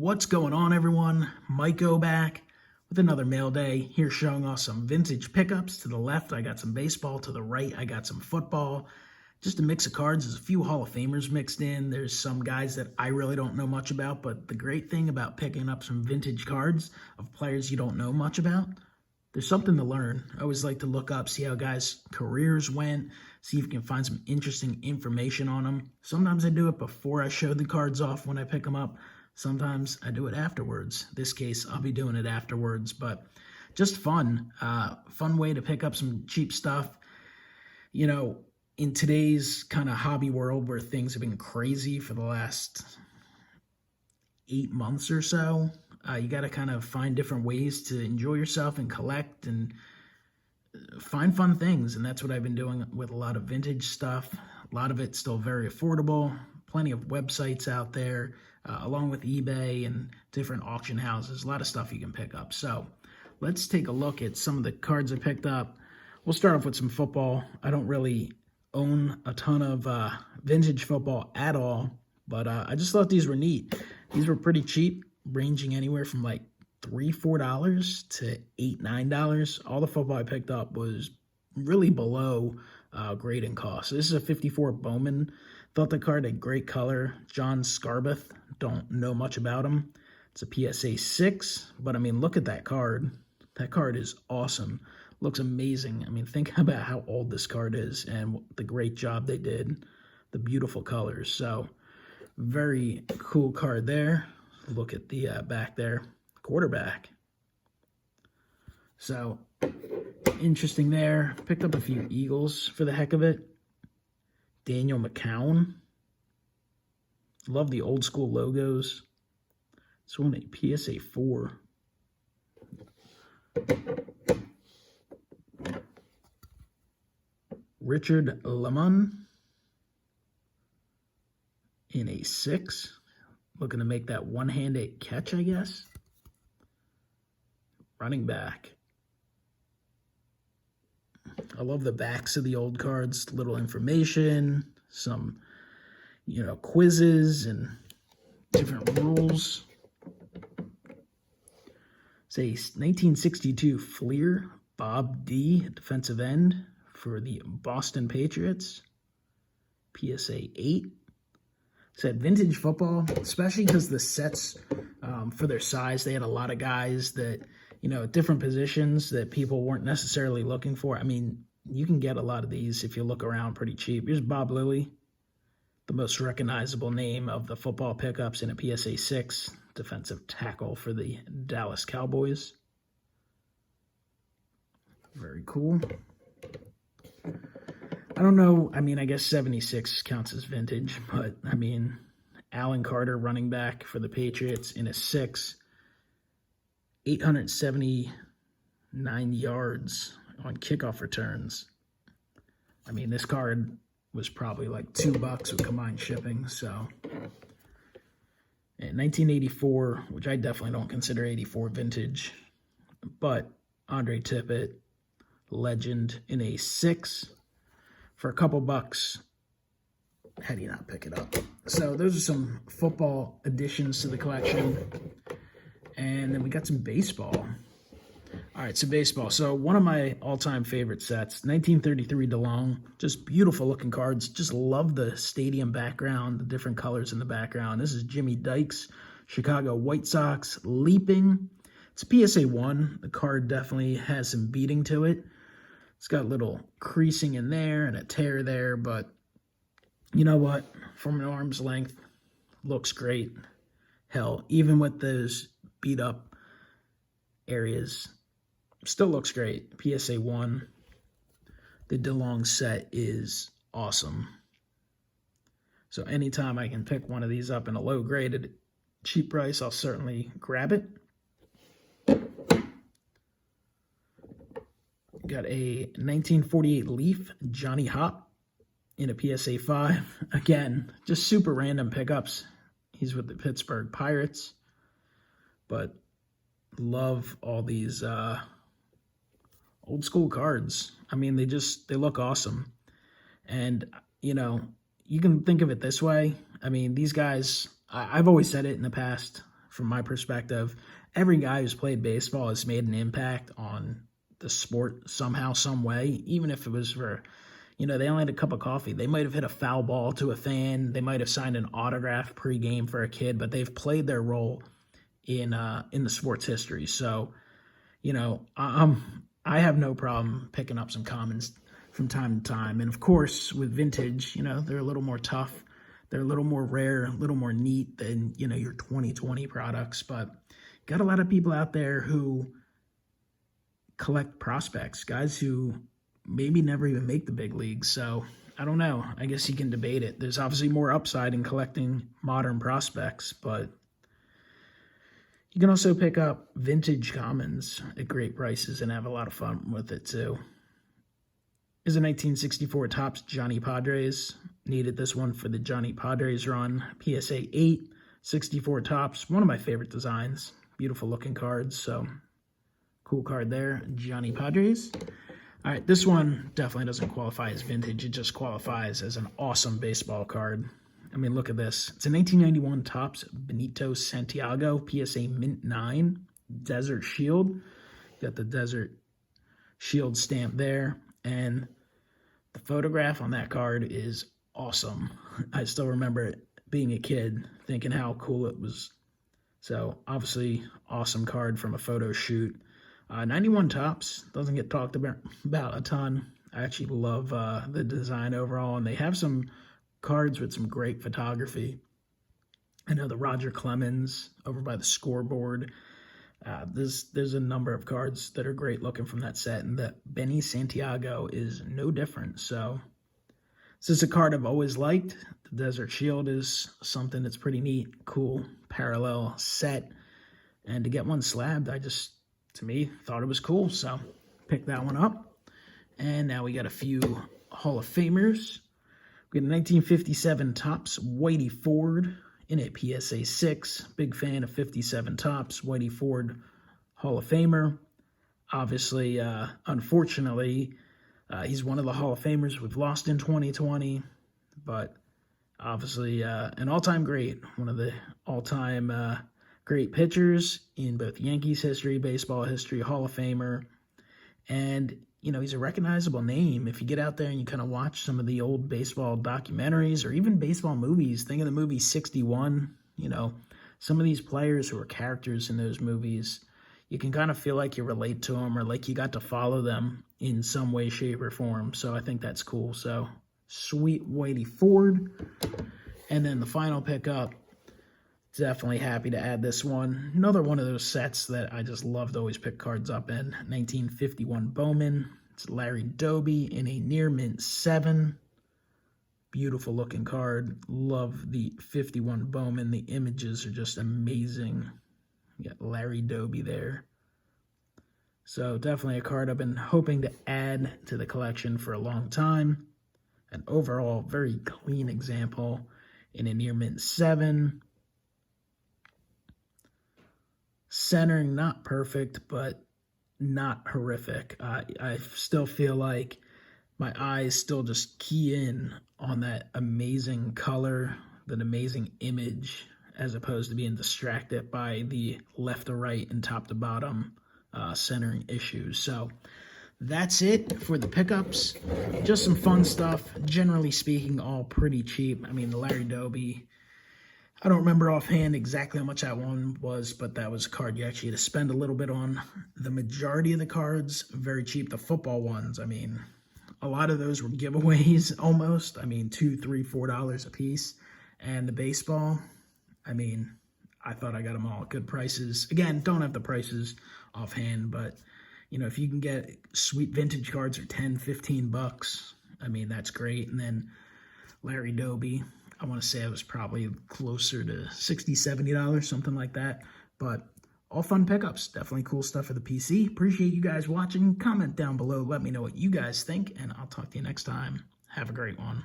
What's going on, everyone? MikeO back with another mail day. Here showing off some vintage pickups. To the left, I got some baseball. To the right, I got some football. Just a mix of cards. There's a few Hall of Famers mixed in. There's some guys that I really don't know much about, but the great thing about picking up some vintage cards of players you don't know much about, there's something to learn. I always like to look up, see how guys' careers went, see if you can find some interesting information on them. Sometimes I do it before I show the cards off when I pick them up. Sometimes I do it afterwards. This case, I'll be doing it afterwards, but just fun. Fun way to pick up some cheap stuff. You know, in today's kind of hobby world where things have been crazy for the last 8 months or so, you got to kind of find different ways to enjoy yourself and collect and find fun things. And that's what I've been doing with a lot of vintage stuff. A lot of it's still very affordable. Plenty of websites out there, along with eBay and different auction houses. A lot of stuff you can pick up. So let's take a look at some of the cards I picked up. We'll start off with some football. I don't really own a ton of vintage football at all, but I just thought these were neat. These were pretty cheap, ranging anywhere from like $3, $4 to $8, $9. All the football I picked up was really below grade and cost. So this is a 54 Bowman. Thought the card had great color. John Scarbeth. Don't know much about him. It's a PSA 6, but I mean, look at that card. That card is awesome. Looks amazing. I mean, think about how old this card is and the great job they did. The beautiful colors. So, very cool card there. Look at the back there. Quarterback. So, interesting there. Picked up a few Eagles for the heck of it. Daniel McCown. Love the old school logos. This one a PSA 4. Richard Lemon in a 6. Looking to make that one-handed catch, I guess. Running back. I love the backs of the old cards. Little information, some, quizzes and different rules. It's a 1962 Fleer Bob D. defensive end for the Boston Patriots. PSA 8. Said vintage football, especially because the sets, for their size, they had a lot of guys that, at different positions that people weren't necessarily looking for. I mean, you can get a lot of these if you look around pretty cheap. Here's Bob Lilly, the most recognizable name of the football pickups in a PSA 6, defensive tackle for the Dallas Cowboys. Very cool. I don't know. I mean, I guess 76 counts as vintage, but I mean, Alan Carter, running back for the Patriots in a 6, 879 yards on kickoff returns. I mean, this card was probably like $2 with combined shipping. So, in 1984, which I definitely don't consider 84 vintage, but Andre Tippett, legend in a 6. For a couple bucks, how do you not pick it up? So those are some football additions to the collection. And then we got some baseball. All right, so baseball. So one of my all-time favorite sets, 1933 DeLong. Just beautiful looking cards. Just love the stadium background, the different colors in the background. This is Jimmy Dykes, Chicago White Sox, leaping. It's a PSA 1. The card definitely has some beating to it. It's got a little creasing in there and a tear there, but you know what? From an arm's length, looks great. Hell, even with those beat up areas, still looks great. PSA 1. The DeLong set is awesome. So anytime I can pick one of these up in a low graded cheap price, I'll certainly grab it. Got a 1948 Leaf, Johnny Hop, in a PSA 5. Again, just super random pickups. He's with the Pittsburgh Pirates. But love all these old school cards. I mean, they look awesome. And, you can think of it this way. I mean, these guys, I've always said it in the past from my perspective, every guy who's played baseball has made an impact on the sport somehow, some way, even if it was for, they only had a cup of coffee. They might have hit a foul ball to a fan. They might have signed an autograph pregame for a kid, but they've played their role in the sports history. So, I have no problem picking up some commons from time to time. And of course, with vintage, they're a little more tough. They're a little more rare, a little more neat than, your 2020 products. But got a lot of people out there who collect prospects, guys who maybe never even make the big leagues. So I don't know. I guess you can debate it. There's obviously more upside in collecting modern prospects, but you can also pick up vintage commons at great prices and have a lot of fun with it too. Is a 1964 Topps Johnny Padres. Needed this one for the Johnny Padres run. PSA 8, 64 Topps. One of my favorite designs. Beautiful looking cards. So cool card there. Johnny Padres. All right, this one definitely doesn't qualify as vintage. It just qualifies as an awesome baseball card. I mean, look at this. It's a 1991 Topps Benito Santiago PSA Mint 9 Desert Shield. Got the Desert Shield stamp there. And the photograph on that card is awesome. I still remember it being a kid, thinking how cool it was. So, obviously, awesome card from a photo shoot. 91 Topps doesn't get talked about a ton. I actually love the design overall, and they have some cards with some great photography. I know the Roger Clemens over by the scoreboard. There's a number of cards that are great looking from that set, and the Benny Santiago is no different. So this is a card I've always liked. The Desert Shield is something that's pretty neat, cool, parallel set. And to get one slabbed, to me, thought it was cool. So picked that one up. And now we got a few Hall of Famers. We got a 1957 Topps Whitey Ford in a PSA 6. Big fan of 57 Topps. Whitey Ford, Hall of Famer. Obviously, unfortunately, he's one of the Hall of Famers we've lost in 2020. But obviously, an all-time great. One of the all-time great pitchers in both Yankees history, baseball history, Hall of Famer. And he's a recognizable name. If you get out there and you kind of watch some of the old baseball documentaries or even baseball movies, think of the movie 61, some of these players who are characters in those movies, you can kind of feel like you relate to them or like you got to follow them in some way, shape, or form. So I think that's cool. So sweet Whitey Ford. And then the final pickup, definitely happy to add this one. Another one of those sets that I just love to always pick cards up in. 1951 Bowman. It's Larry Doby in a near mint 7. Beautiful looking card. Love the 51 Bowman. The images are just amazing. You got Larry Doby there. So definitely a card I've been hoping to add to the collection for a long time. An overall very clean example in a near mint 7. Centering, not perfect, but not horrific. I still feel like my eyes still just key in on that amazing color, that amazing image, as opposed to being distracted by the left to right and top to bottom centering issues. So that's it for the pickups. Just some fun stuff. Generally speaking, all pretty cheap. I mean, the Larry Doby, I don't remember offhand exactly how much that one was, but that was a card you actually had to spend a little bit on. The majority of the cards, very cheap. The football ones, I mean, a lot of those were giveaways almost. I mean, $2, $3, $4 a piece. And the baseball, I mean, I thought I got them all at good prices. Again, don't have the prices offhand, but, if you can get sweet vintage cards for $10, $15, I mean, that's great. And then Larry Doby, I want to say it was probably closer to $60, $70, something like that. But all fun pickups. Definitely cool stuff for the PC. Appreciate you guys watching. Comment down below. Let me know what you guys think, and I'll talk to you next time. Have a great one.